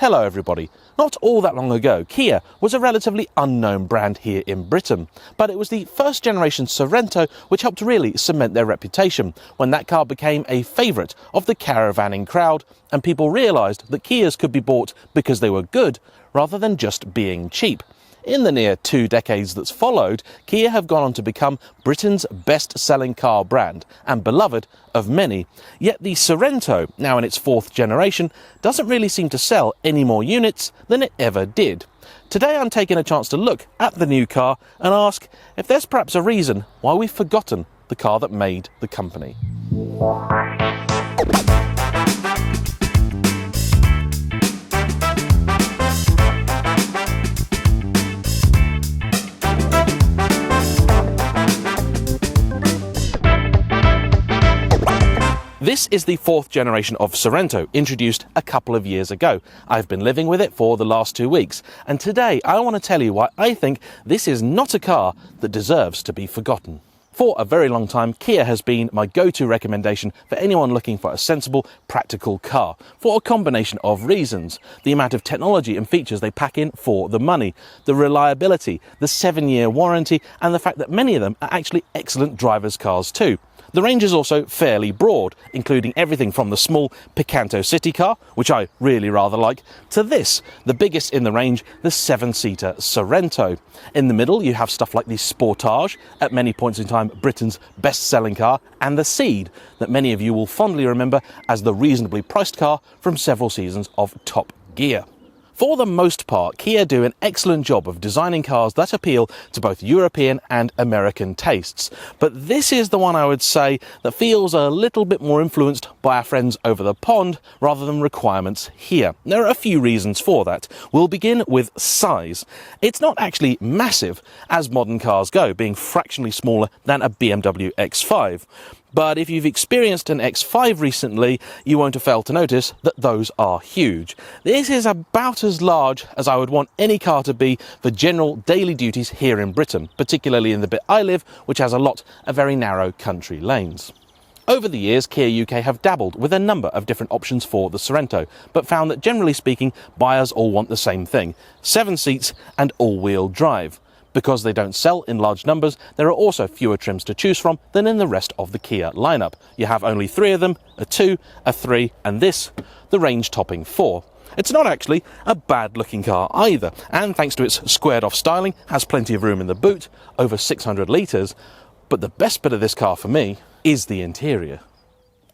Hello everybody. Not all that long ago, Kia was a relatively unknown brand here in Britain, but it was the first generation Sorento which helped really cement their reputation when that car became a favourite of the caravanning crowd and people realised that Kias could be bought because they were good rather than just being cheap. In the near 2 decades that's followed, Kia have gone on to become Britain's best-selling car brand and beloved of many. Yet the Sorento, now in its 4th generation, doesn't really seem to sell any more units than it ever did. Today I'm taking a chance to look at the new car and ask if there's perhaps a reason why we've forgotten the car that made the company. This is the 4th generation of Sorento, introduced a couple of years ago. I've been living with it for the last 2 weeks, and today I want to tell you why I think this is not a car that deserves to be forgotten. For a very long time, Kia has been my go-to recommendation for anyone looking for a sensible, practical car, for a combination of reasons. The amount of technology and features they pack in for the money, the reliability, the 7-year warranty, and the fact that many of them are actually excellent drivers' cars too. The range is also fairly broad, including everything from the small Picanto city car, which I really rather like, to this, the biggest in the range, the 7-seater Sorento. In the middle, you have stuff like the Sportage, at many points in time Britain's best-selling car, and the Seed, that many of you will fondly remember as the reasonably priced car from several seasons of Top Gear. For the most part, Kia do an excellent job of designing cars that appeal to both European and American tastes. But this is the one I would say that feels a little bit more influenced by our friends over the pond rather than requirements here. There are a few reasons for that. We'll begin with size. It's not actually massive, as modern cars go, being fractionally smaller than a BMW X5. But if you've experienced an X5 recently, you won't have failed to notice that those are huge. This is about as large as I would want any car to be for general daily duties here in Britain, particularly in the bit I live, which has a lot of very narrow country lanes. Over the years, Kia UK have dabbled with a number of different options for the Sorento, but found that generally speaking, buyers all want the same thing: 7 seats and all-wheel drive. Because they don't sell in large numbers, there are also fewer trims to choose from than in the rest of the Kia lineup. You have only 3 of them, a 2, a 3, and this, the range-topping 4. It's not actually a bad-looking car either, and thanks to its squared-off styling, has plenty of room in the boot, over 600 litres, but the best bit of this car for me is the interior.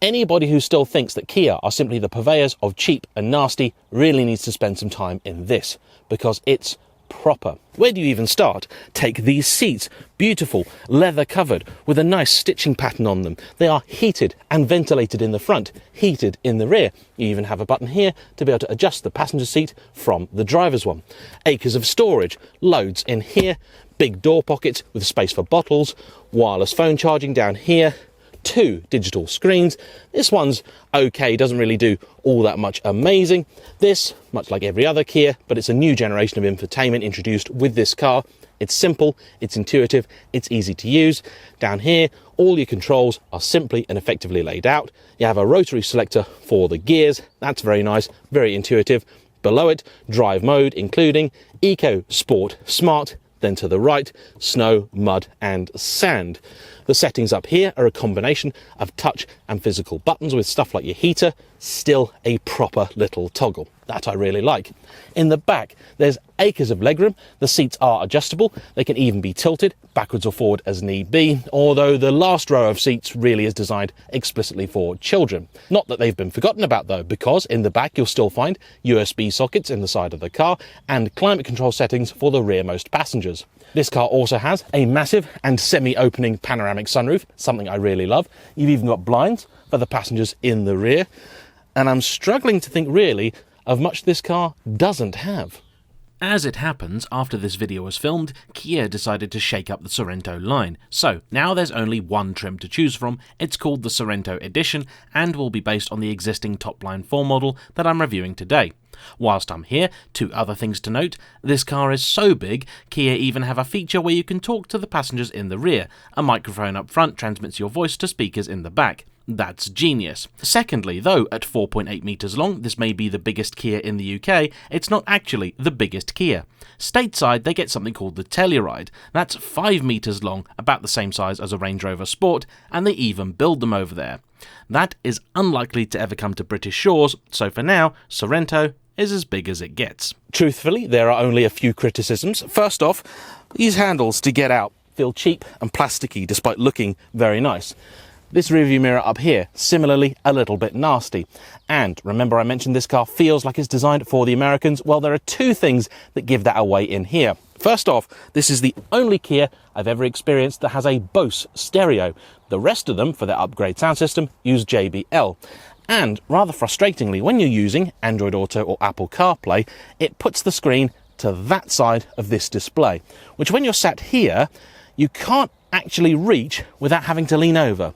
Anybody who still thinks that Kia are simply the purveyors of cheap and nasty really needs to spend some time in this, because it's proper. Where do you even start? Take these seats, beautiful, leather covered, with a nice stitching pattern on them. They are heated and ventilated in the front, heated in the rear. You even have a button here to be able to adjust the passenger seat from the driver's one. Acres of storage, loads in here, big door pockets with space for bottles, wireless phone charging down here, 2 digital screens. This one's okay, doesn't really do all that much amazing. This, much like every other Kia, but it's a new generation of infotainment introduced with this car. It's simple, it's intuitive, it's easy to use. Down here, all your controls are simply and effectively laid out. You have a rotary selector for the gears. That's very nice, very intuitive. Below it, drive mode, including Eco, Sport, Smart. Then to the right, snow, mud and sand. The settings up here are a combination of touch and physical buttons with stuff like your heater, still a proper little toggle. That I really like. In the back, there's acres of legroom. The seats are adjustable. They can even be tilted backwards or forward as need be, although the last row of seats really is designed explicitly for children. Not that they've been forgotten about though, because in the back you'll still find USB sockets in the side of the car and climate control settings for the rearmost passengers. This car also has a massive and semi-opening panoramic sunroof, something I really love. You've even got blinds for the passengers in the rear, and I'm struggling to think really of much this car doesn't have. As it happens, after this video was filmed, Kia decided to shake up the Sorento line. So now there's only one trim to choose from. It's called the Sorento Edition and will be based on the existing top-line 4 model that I'm reviewing today. Whilst I'm here, 2 other things to note. This car is so big, Kia even have a feature where you can talk to the passengers in the rear. A microphone up front transmits your voice to speakers in the back. That's genius. Secondly, though at 4.8 metres long, this may be the biggest Kia in the UK, it's not actually the biggest Kia. Stateside, they get something called the Telluride. That's 5 metres long, about the same size as a Range Rover Sport, and they even build them over there. That is unlikely to ever come to British shores, so for now, Sorrento is as big as it gets. Truthfully, there are only a few criticisms. First off, these handles to get out feel cheap and plasticky despite looking very nice. This rearview mirror up here, similarly a little bit nasty. And remember I mentioned this car feels like it's designed for the Americans? Well, there are two things that give that away in here. First off, this is the only Kia I've ever experienced that has a Bose stereo. The rest of them, for their upgrade sound system, use JBL. And rather frustratingly, when you're using Android Auto or Apple CarPlay, it puts the screen to that side of this display, which when you're sat here, you can't actually reach without having to lean over.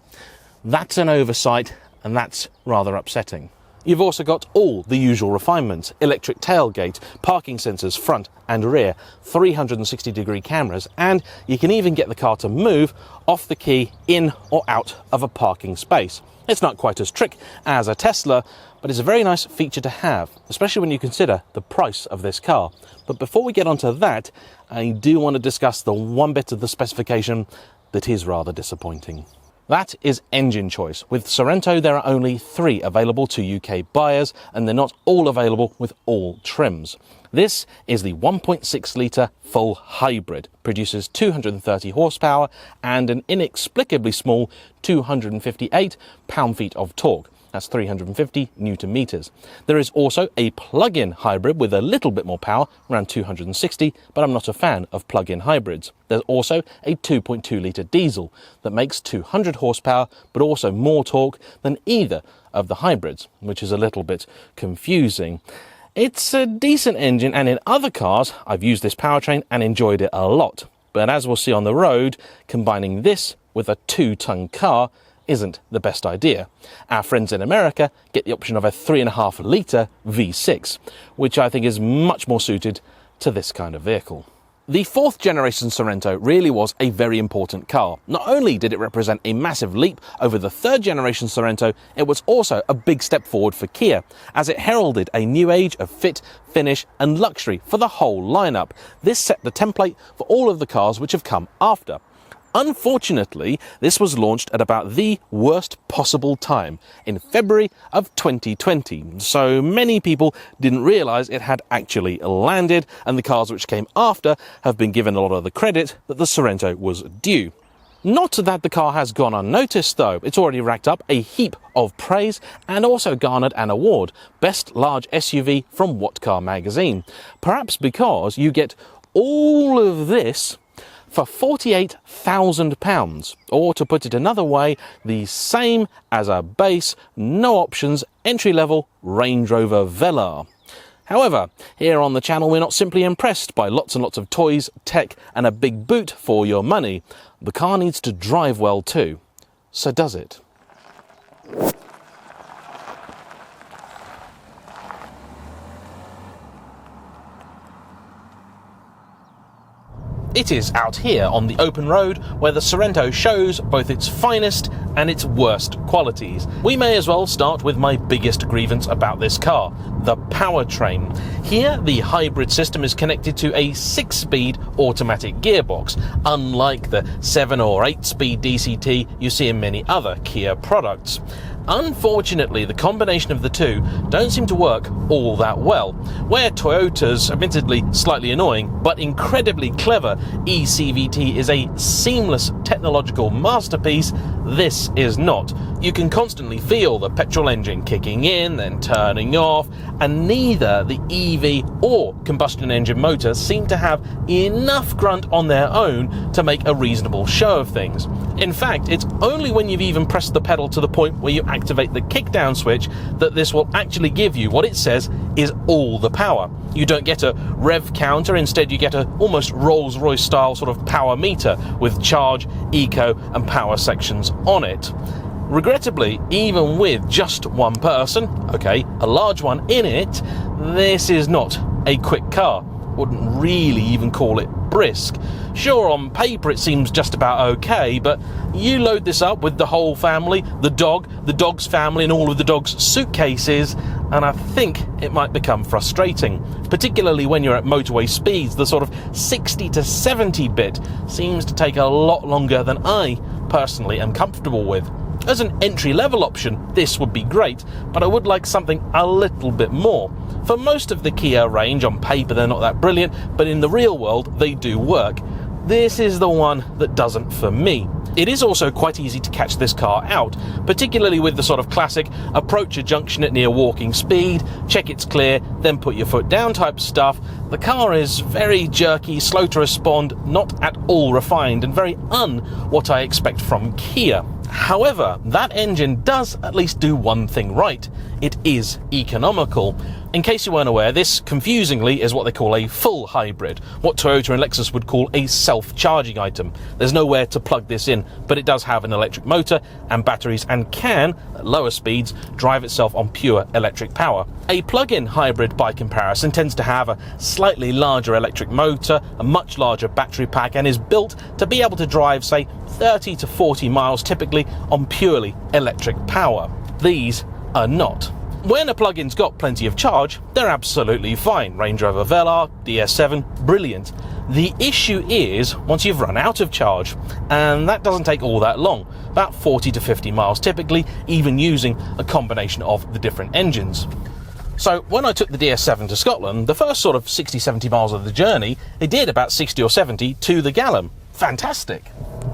That's an oversight, and that's rather upsetting. You've also got all the usual refinements: electric tailgate, parking sensors front and rear, 360-degree cameras, and you can even get the car to move off the key in or out of a parking space. It's not quite as trick as a Tesla, but it's a very nice feature to have, especially when you consider the price of this car. But before we get onto that, I do want to discuss the one bit of the specification that is rather disappointing. That is engine choice. With Sorento, there are only 3 available to UK buyers, and they're not all available with all trims. This is the 1.6 litre full hybrid, produces 230 horsepower and an inexplicably small 258 pound-feet of torque. That's 350 newton meters. There is also a plug-in hybrid with a little bit more power, around 260, but I'm not a fan of plug-in hybrids. There's also a 2.2 litre diesel that makes 200 horsepower, but also more torque than either of the hybrids, which is a little bit confusing. It's a decent engine, and in other cars, I've used this powertrain and enjoyed it a lot. But as we'll see on the road, combining this with a 2-ton car isn't the best idea. Our friends in America get the option of a 3.5 litre V6, which I think is much more suited to this kind of vehicle. The 4th generation Sorento really was a very important car. Not only did it represent a massive leap over the 3rd generation Sorento, it was also a big step forward for Kia, as it heralded a new age of fit, finish and luxury for the whole lineup. This set the template for all of the cars which have come after. Unfortunately, this was launched at about the worst possible time, in February of 2020, so many people didn't realise it had actually landed, and the cars which came after have been given a lot of the credit that the Sorento was due. Not that the car has gone unnoticed though, it's already racked up a heap of praise and also garnered an award, Best Large SUV from What Car magazine. Perhaps because you get all of this for £48,000, or to put it another way, the same as a base, no options, entry-level Range Rover Velar. However, here on the channel we're not simply impressed by lots and lots of toys, tech and a big boot for your money. The car needs to drive well too. So does it? It is out here on the open road where the Sorento shows both its finest and its worst qualities. We may as well start with my biggest grievance about this car, the powertrain. Here, the hybrid system is connected to a 6-speed automatic gearbox, unlike the 7 or 8-speed DCT you see in many other Kia products. Unfortunately, the combination of the two don't seem to work all that well. Where Toyota's, admittedly slightly annoying, but incredibly clever eCVT is a seamless technological masterpiece, this is not. You can constantly feel the petrol engine kicking in, then turning off, and neither the EV or combustion engine motors seem to have enough grunt on their own to make a reasonable show of things. In fact, it's only when you've even pressed the pedal to the point where you activate the kickdown switch that this will actually give you what it says is all the power. You don't get a rev counter, instead you get a almost Rolls-Royce style sort of power meter with charge, eco and power sections on it. Regrettably, even with just one person, okay, a large one in it, this is not a quick car. wouldn't really even call it brisk. Sure, on paper it seems just about okay, but you load this up with the whole family, the dog, the dog's family, and all of the dog's suitcases, and I think it might become frustrating, particularly when you're at motorway speeds. The sort of 60 to 70 bit seems to take a lot longer than I personally am comfortable with. As an entry-level option, this would be great, but I would like something a little bit more. For most of the Kia range, on paper they're not that brilliant, but in the real world they do work. This is the one that doesn't for me. It is also quite easy to catch this car out, particularly with the sort of classic approach a junction at near walking speed, check it's clear, then put your foot down type stuff. The car is very jerky, slow to respond, not at all refined, and very what I expect from Kia. However, that engine does at least do one thing right. It is economical. In case you weren't aware, this, confusingly, is what they call a full hybrid, what Toyota and Lexus would call a self-charging item. There's nowhere to plug this in, but it does have an electric motor and batteries and can, at lower speeds, drive itself on pure electric power. A plug-in hybrid, by comparison, tends to have a slightly larger electric motor, a much larger battery pack, and is built to be able to drive, say, 30 to 40 miles typically on purely electric power. These are not. When a plug-in's got plenty of charge, they're absolutely fine. Range Rover Velar, DS7, brilliant. The issue is once you've run out of charge, and that doesn't take all that long, about 40 to 50 miles typically, even using a combination of the different engines. So when I took the DS7 to Scotland, the first sort of 60-70 miles of the journey, it did about 60 or 70 to the gallon. Fantastic.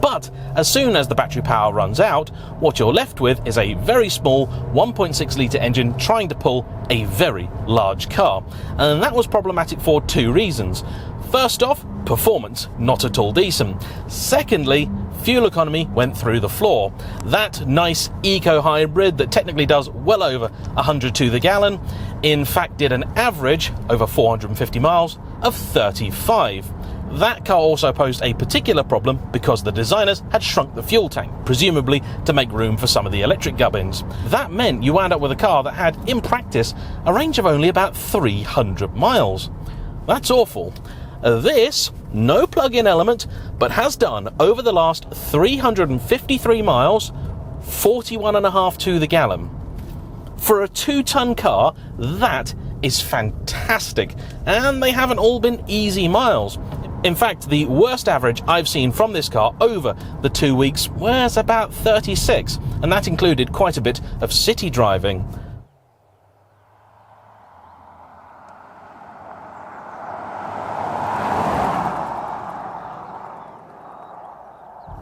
But as soon as the battery power runs out, what you're left with is a very small 1.6 litre engine trying to pull a very large car. And that was problematic for two reasons. First off, performance not at all decent. Secondly, fuel economy went through the floor. That nice eco-hybrid that technically does well over 100 to the gallon, in fact did an average over 450 miles of 35. That car also posed a particular problem because the designers had shrunk the fuel tank, presumably to make room for some of the electric gubbins. That meant you wound up with a car that had, in practice, a range of only about 300 miles. That's awful. This, no plug-in element, but has done, over the last 353 miles, 41.5 to the gallon. For a 2-ton car, that is fantastic, and they haven't all been easy miles. In fact, the worst average I've seen from this car over the 2 weeks was about 36, and that included quite a bit of city driving.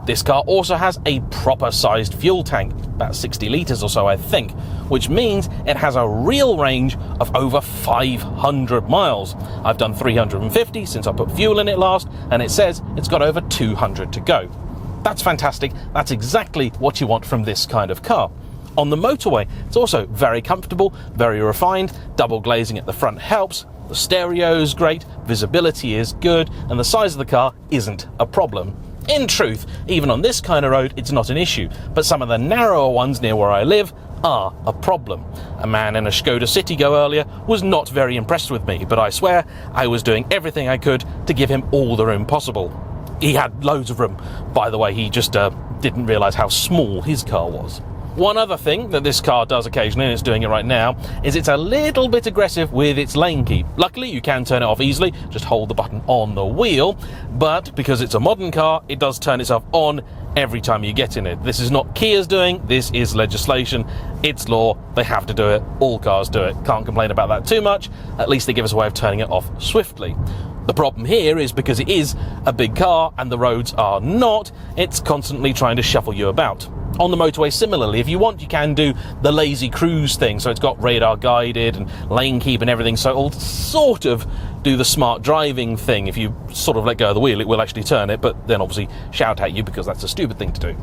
This car also has a proper sized fuel tank, about 60 litres or so I think, which means it has a real range of over 500 miles. I've done 350 since I put fuel in it last, and it says it's got over 200 to go. That's fantastic. That's exactly what you want from this kind of car. On the motorway, it's also very comfortable, very refined, double glazing at the front helps, the stereo is great, visibility is good, and the size of the car isn't a problem. In truth, even on this kind of road, it's not an issue, but some of the narrower ones near where I live are a problem. A man in a Skoda Citigo earlier was not very impressed with me, but I swear I was doing everything I could to give him all the room possible. He had loads of room, by the way. He just didn't realise how small his car was. One other thing that this car does occasionally, and it's doing it right now, is it's a little bit aggressive with its lane keep. Luckily, you can turn it off easily, just hold the button on the wheel, but because it's a modern car, it does turn itself on every time you get in it. This is not Kia's doing, this is legislation, it's law, they have to do it, all cars do it. Can't complain about that too much, at least they give us a way of turning it off swiftly. The problem here is because it is a big car and the roads are not, it's constantly trying to shuffle you about. On the motorway, similarly, if you want, you can do the lazy cruise thing, so it's got radar guided and lane keep and everything, so it'll sort of do the smart driving thing. If you sort of let go of the wheel, it will actually turn it, but then obviously shout at you because that's a stupid thing to do.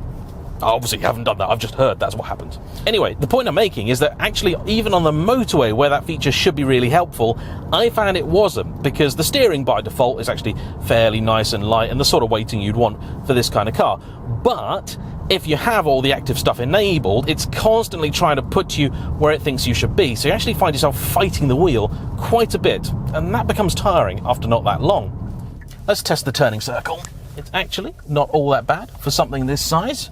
I obviously haven't done that, I've just heard that's what happens. Anyway, the point I'm making is that actually, even on the motorway where that feature should be really helpful, I found it wasn't, because the steering by default is actually fairly nice and light and the sort of weighting you'd want for this kind of car. But if you have all the active stuff enabled, it's constantly trying to put you where it thinks you should be. So you actually find yourself fighting the wheel quite a bit, and that becomes tiring after not that long. Let's test the turning circle. It's actually not all that bad for something this size.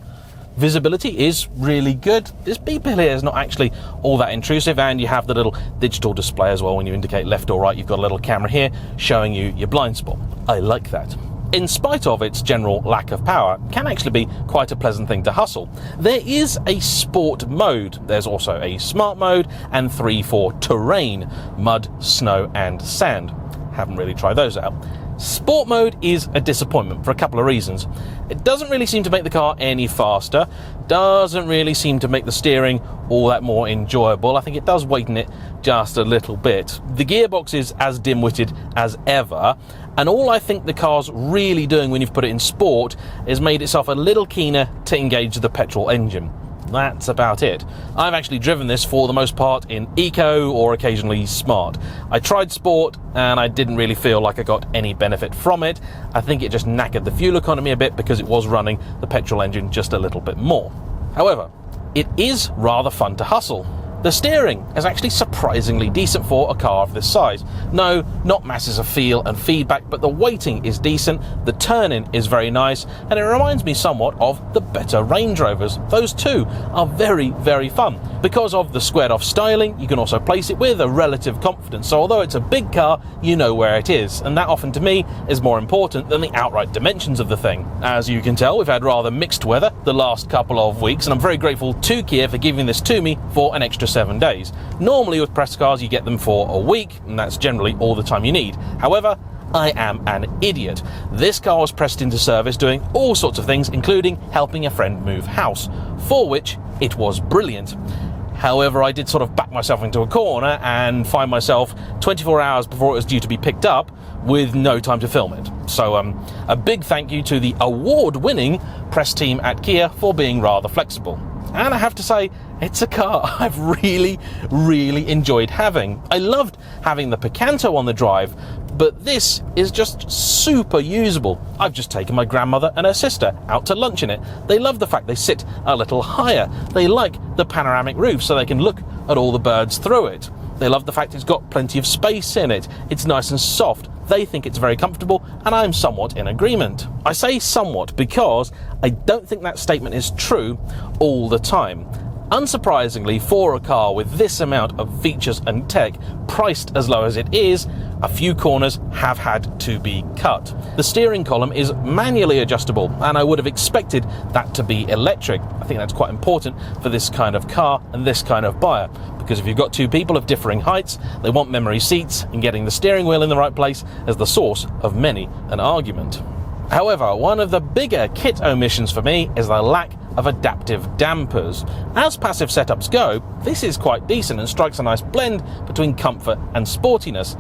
Visibility is really good. This beeper here is not actually all that intrusive, and you have the little digital display as well. When you indicate left or right, you've got a little camera here showing you your blind spot. I like that. In spite of its general lack of power, it can actually be quite a pleasant thing to hustle. There is a sport mode. There's also a smart mode and 3 for terrain, mud, snow and sand. Haven't really tried those out. Sport mode is a disappointment for a couple of reasons. It doesn't really seem to make the car any faster, doesn't really seem to make the steering all that more enjoyable. I think it does weighten it just a little bit. The gearbox is as dim-witted as ever, and all I think the car's really doing when you've put it in sport is made itself a little keener to engage the petrol engine. That's about it. I've actually driven this for the most part in eco or occasionally smart. I tried sport and I didn't really feel like I got any benefit from it. I think it just knackered the fuel economy a bit because it was running the petrol engine just a little bit more. However, it is rather fun to hustle. The steering is actually surprisingly decent for a car of this size. No, not masses of feel and feedback, but the weighting is decent, the turning is very nice, and it reminds me somewhat of the better Range Rovers. Those two are very, very fun. Because of the squared off styling, you can also place it with a relative confidence, so although it's a big car, you know where it is, and that often to me is more important than the outright dimensions of the thing. As you can tell, we've had rather mixed weather the last couple of weeks, and I'm very grateful to Kia for giving this to me for an extra 7 days. Normally with press cars you get them for a week, and that's generally all the time you need. However, I am an idiot. This car was pressed into service doing all sorts of things, including helping a friend move house, for which it was brilliant. However, I did sort of back myself into a corner and find myself 24 hours before it was due to be picked up with no time to film it. So a big thank you to the award-winning press team at Kia for being rather flexible. And I have to say, it's a car I've really, really enjoyed having. I loved having the Picanto on the drive, but this is just super usable. I've just taken my grandmother and her sister out to lunch in it. They love the fact they sit a little higher. They like the panoramic roof so they can look at all the birds through it. They love the fact it's got plenty of space in it. It's nice and soft. They think it's very comfortable, and I'm somewhat in agreement. I say somewhat because I don't think that statement is true all the time. Unsurprisingly, for a car with this amount of features and tech, priced as low as it is, a few corners have had to be cut. The steering column is manually adjustable, and I would have expected that to be electric. I think that's quite important for this kind of car and this kind of buyer, because if you've got two people of differing heights, they want memory seats, and getting the steering wheel in the right place is the source of many an argument. However, one of the bigger kit omissions for me is the lack of adaptive dampers. As passive setups go, this is quite decent and strikes a nice blend between comfort and sportiness.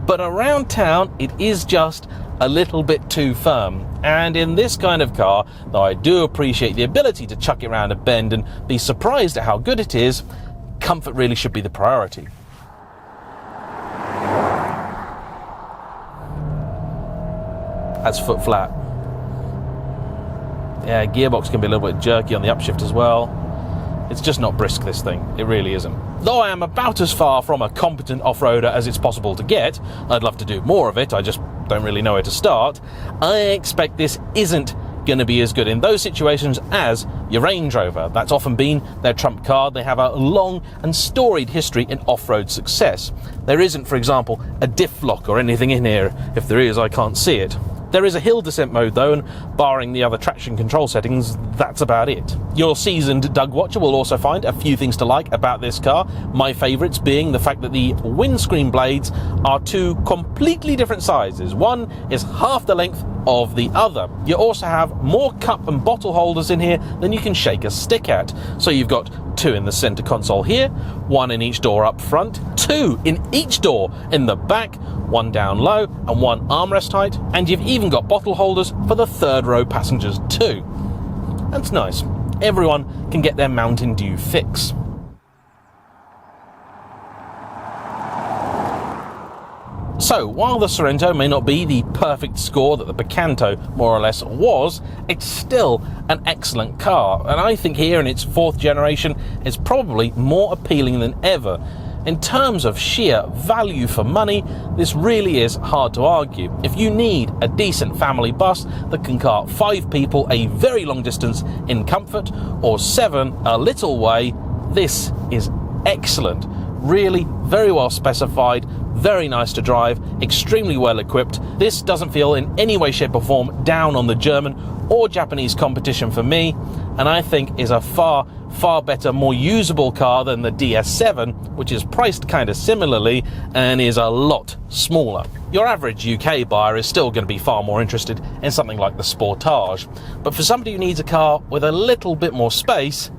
But around town, it is just a little bit too firm. And in this kind of car, though I do appreciate the ability to chuck it around a bend and be surprised at how good it is, comfort really should be the priority. That's foot flat. Yeah, gearbox can be a little bit jerky on the upshift as well. It's just not brisk, this thing. It really isn't. Though I am about as far from a competent off-roader as it's possible to get, I'd love to do more of it, I just don't really know where to start, I expect this isn't going to be as good in those situations as your Range Rover. That's often been their trump card. They have a long and storied history in off-road success. There isn't, for example, a diff lock or anything in here. If there is, I can't see it. There is a hill descent mode though, and barring the other traction control settings, that's about it. Your seasoned Doug watcher will also find a few things to like about this car, my favourites being the fact that the windscreen blades are two completely different sizes. One is half the length of the other. You also have more cup and bottle holders in here than you can shake a stick at. So you've got two in the centre console here, one in each door up front, two in each door in the back, one down low and one armrest height, and you've even got bottle holders for the third row passengers too. That's nice. Everyone can get their Mountain Dew fix. So, while the Sorento may not be the perfect score that the Picanto more or less was, it's still an excellent car, and I think here in its 4th generation it's probably more appealing than ever. In terms of sheer value for money, this really is hard to argue. If you need a decent family bus that can cart 5 people a very long distance in comfort, or 7 a little way, this is excellent. Really very well specified, very nice to drive, extremely well equipped. This doesn't feel in any way, shape or form down on the German or Japanese competition for me, and I think is a far better, more usable car than the DS7, which is priced kind of similarly and is a lot smaller. Your average UK buyer is still going to be far more interested in something like the Sportage, but for somebody who needs a car with a little bit more space,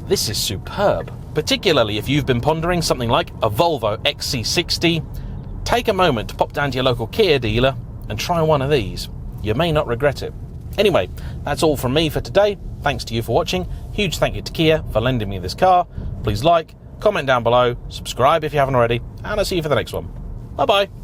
this is superb. Particularly if you've been pondering something like a Volvo XC60, take a moment to pop down to your local Kia dealer and try one of these. You may not regret it. Anyway, that's all from me for today. Thanks to you for watching. Huge thank you to Kia for lending me this car. Please like, comment down below, subscribe if you haven't already, and I'll see you for the next one. Bye bye.